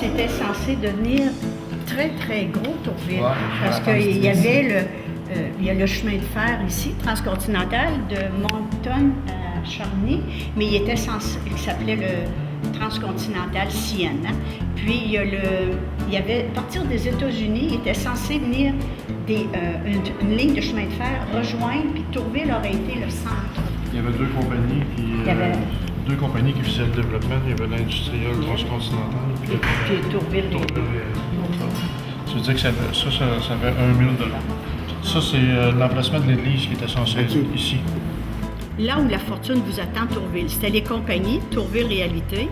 c'était censé devenir très, très gros, Tourville. Ouais, parce qu'il y avait il y a le chemin de fer ici, transcontinental, de Moncton à Charny, mais il s'appelait le transcontinental Sienne. Hein? Puis il y avait, à partir des États-Unis, il était censé venir une ligne de chemin de fer rejoindre, puis Tourville aurait été le centre. Il y avait deux compagnies qui faisaient le développement. Il y avait l'industriel transcontinental. Puis Tourville. Ça veut dire que ça fait $1 000. Ça, c'est l'emplacement de l'église qui était censé être ici. Là où la fortune vous attend, Tourville, c'était les compagnies, Tourville Réalité,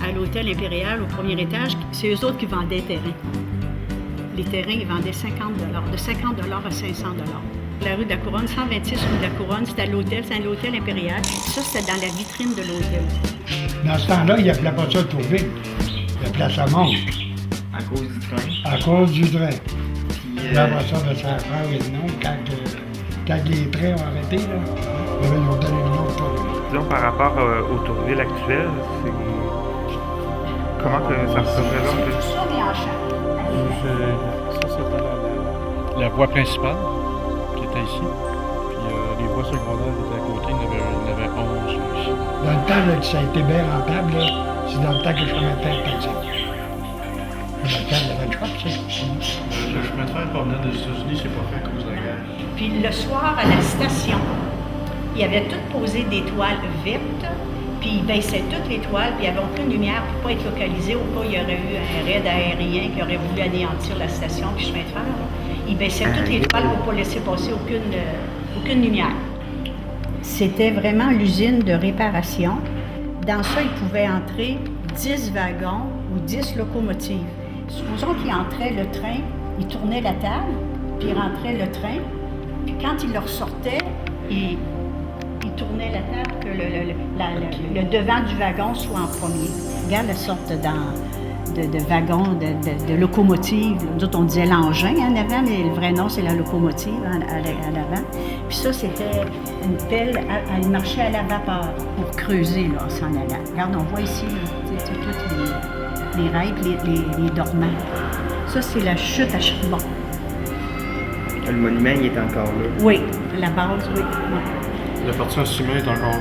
à l'hôtel impérial au premier étage, c'est eux autres qui vendaient les terrains. Les terrains, ils vendaient 50 $, de 50 $ à 500 $. La rue de la Couronne, 126 rue de la Couronne, c'était à l'hôtel, c'est l'hôtel impérial. Ça, c'était dans la vitrine de l'hôtel. Dans ce temps-là, il appelait pas ça Tourville. Il appelait ça Monte. À cause du train. À cause du train. Puis, Après ça, de faire le nom, quand les trains ont arrêté, là, ils ont donné le nom de Tourville. Disons, par rapport au Tourville actuel, c'est... Comment que ça se représente? Ça, mais en champ. Ça, c'était la voie principale qui était ici. Puis les voies secondaires qui étaient à côté, il y en avait 11 aussi. Dans le temps là, que ça a été bien rentable, là, c'est dans le temps que le chemin de fer était ici. Dans le temps, il y avait une choix, Le chemin de fer provenait des États-Unis, c'est pas fait à cause de la guerre. Puis le soir, à la station, il y avait tout posé des toiles vertes, puis ils baissaient toutes les toiles, puis il n'y avait aucune lumière pour ne pas être localisé au cas où il y aurait eu un raid aérien qui aurait voulu anéantir la station puis le chemin de fer. Là. Ils baissaient toutes les toiles pour ne pas laisser passer aucune lumière. C'était vraiment l'usine de réparation. Dans ça, ils pouvaient entrer 10 wagons ou 10 locomotives. Supposons qu'ils entraient le train, ils tournaient la table, puis ils rentraient le train, puis quand ils le ressortaient, ils tournaient la table, que le devant du wagon soit en premier. Regarde la sorte de wagon, de locomotive. Nous autres, on disait l'engin en avant, mais le vrai nom, c'est la locomotive à l'avant. Puis ça, c'était une pelle, elle marchait à la vapeur pour creuser, là, en s'en allant. Regarde, on voit ici, là, toutes les rails, les dormants. Ça, c'est la chute à Charbon. le monument, il est encore là. Oui, la base, oui. La partie en ciment est encore,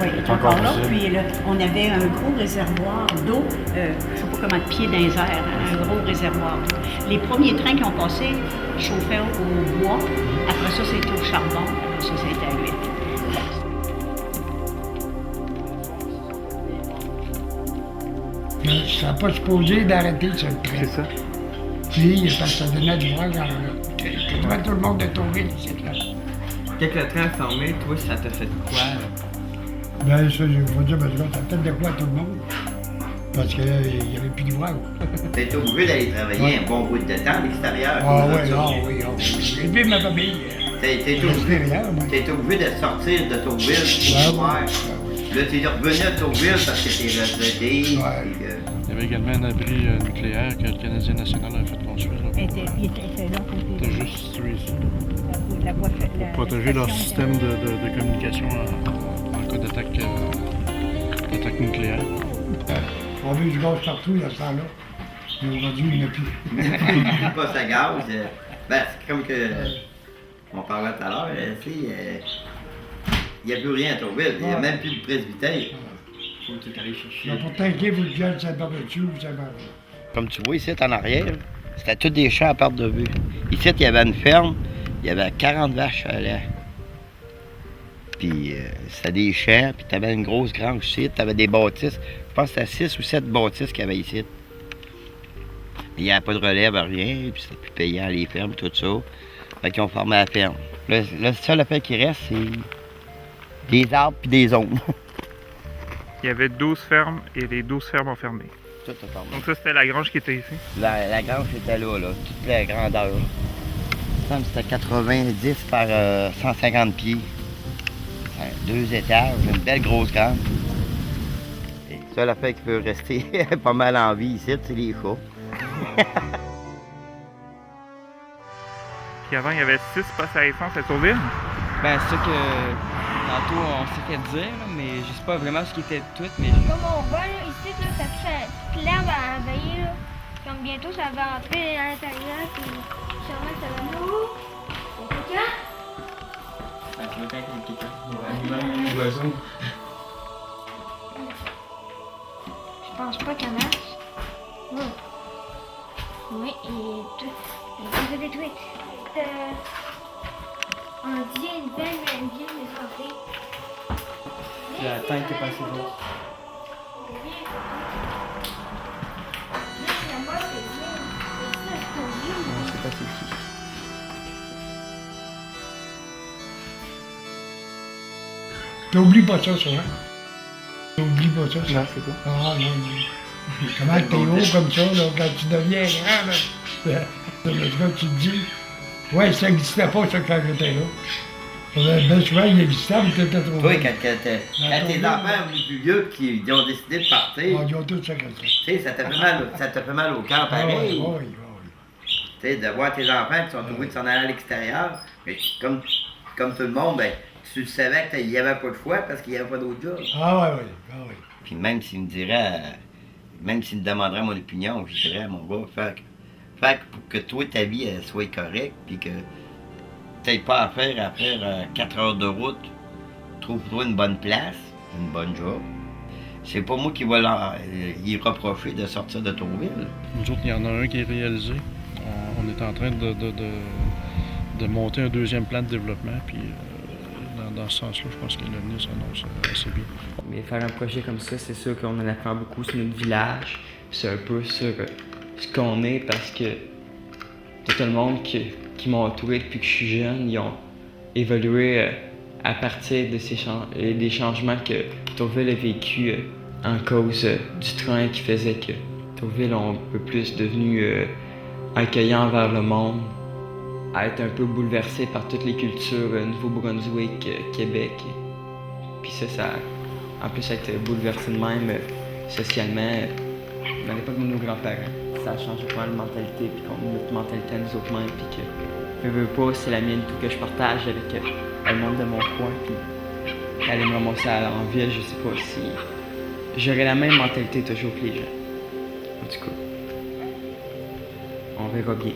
Oui, est encore là. visible. Puis là, on avait un gros réservoir d'eau, je ne sais pas comment de pieds dans les airs, hein, un gros réservoir d'eau. Les premiers trains qui ont passé chauffaient au bois. Après ça, c'était au charbon. Après ça, c'était à l'huile. Mais ça n'a pas supposé d'arrêter ce train. C'est ça. Puis, parce que ça donnait du vent que devant tout le monde de tomber ici, là. Quand le train a fermé, toi, ça t'a fait quoi? Ben, ça, je vais dire, parce que ça fait de quoi à tout le monde. Parce qu'il n'y avait plus de voile. T'as été obligé d'aller travailler un bon bout de temps à l'extérieur. Ah oui, ah oui, ah oui. Et puis ma famille. T'as été L'extérieur, moi. obligé de sortir de Tourville Ah pour oui, voir. ah oui. Là, t'es revenu à Tourville parce que t'es retraité. Ouais. puis que- Il y avait également un abri nucléaire que le Canadien national avait fait construire. Il était là, C'était juste situé ici. la voie Pour protéger leur système de communication en cas d'attaque nucléaire. On a eu du gaz partout, dans ce temps-là. Mais aujourd'hui, il n'y en a plus. Plus pas sa gaz. Ben, c'est comme que. On parlait tout à l'heure, tu sais. Il n'y a plus rien à Tourville. Il n'y a Ouais. même plus de presbytère. Faut tout aller chercher. Mais pourtant, qui vous le gaz, ça barbecue, ça va. Comme tu vois ici, en arrière, c'était tous des champs à perte de vue. Ici, il y avait une ferme, il y avait 40 vaches à lait. Puis c'était des champs, puis tu avais une grosse grange ici, tu avais des bâtisses. Je pense que c'était 6 ou 7 bâtisses qu'il y avait ici. Il n'y avait pas de relève, rien, puis c'était plus payant, les fermes, tout ça. Fait qu'ils ont formé la ferme. Là, le seul affaire qui reste, c'est des arbres puis des ombres. Il y avait 12 fermes et les 12 fermes ont fermé. Tout a formé. Donc ça, c'était la grange qui était ici. La grange était là, toute la grandeur. Il me semble que c'était 90 par 150 pieds. 2 étages, une belle grosse grange. Et ça, la fait qui peut rester pas mal en vie ici, c'est les chats. Puis avant, il y avait 6 postes à essence à Tourville. Ben, c'est ça que Tantôt, on s'est fait dire, là, mais je sais pas vraiment ce qui était tout, mais Comme on voit, là, ici, là, ça fait toute l'herbe à envahir, là. Comme bientôt, ça va entrer à l'intérieur, puis sûrement, ça va nous. C'est quelqu'un? tu veux être quelqu'un. Même les oiseaux. Je pense pas qu'il y en a. Oui. Oui, et tout. Il fait des tweets. On dit une belle de santé. La tête est passée grosse. Je sais pas c'est qui. T'oublies pas ça, hein? T'oublies pas ça, Non, c'est quoi? Ah, non, non. Comment t'es haut comme ça, là, quand tu deviens grand, là? Là, tu te dis, ouais, ça n'existait pas, ça, quand j'étais là. Ben souvent, il existait, mais t'étais trop Toi, jeune. quand tes enfants plus vieux qui ils ont décidé de partir, Ah, ils ont tout ça comme ça. tu sais, ça te fait mal au cœur Ah, oui, pareil. oui, oui. Tu sais, de voir tes enfants qui sont obligés de s'en aller à l'extérieur. Mais comme tout le monde, ben, tu savais qu'il n'y avait pas de choix parce qu'il n'y avait pas d'autre job. Ah, oui, oui. Ah, oui. Puis même s'il me dirait, même s'il me demanderait mon opinion, je dirais, mon gars, fait pour que toi, ta vie elle soit correcte, puis que tu n'aies pas à faire 4 heures de route, trouve-toi une bonne place, une bonne job. C'est pas moi qui vais y reprocher de sortir de Tourville. Nous autres, il y en a un qui est réalisé. On est en train de monter un deuxième plan de développement, puis dans ce sens-là, je pense que l'avenir s'annonce assez bien. Mais faire un projet comme ça, c'est sûr qu'on en apprend beaucoup sur notre village. C'est un peu sur ce qu'on est parce que tout le monde qui m'ont entouré depuis que je suis jeune, ils ont évolué à partir de des changements que Tourville a vécu en cause du train qui faisait que Tourville est un peu plus devenu accueillant vers le monde, à être un peu bouleversé par toutes les cultures Nouveau-Brunswick, Québec. Puis ça en plus être bouleversé de même socialement, à l'époque de nos grands-parents. Ça a changé pas mal de mentalité, puis notre mentalité à nous autres mêmes, puis que je veux pas, c'est la mienne tout que je partage avec le monde de mon coin, puis aller me ramasser en ville, je sais pas si j'aurais la même mentalité toujours que les gens. En tout cas, on verra bien.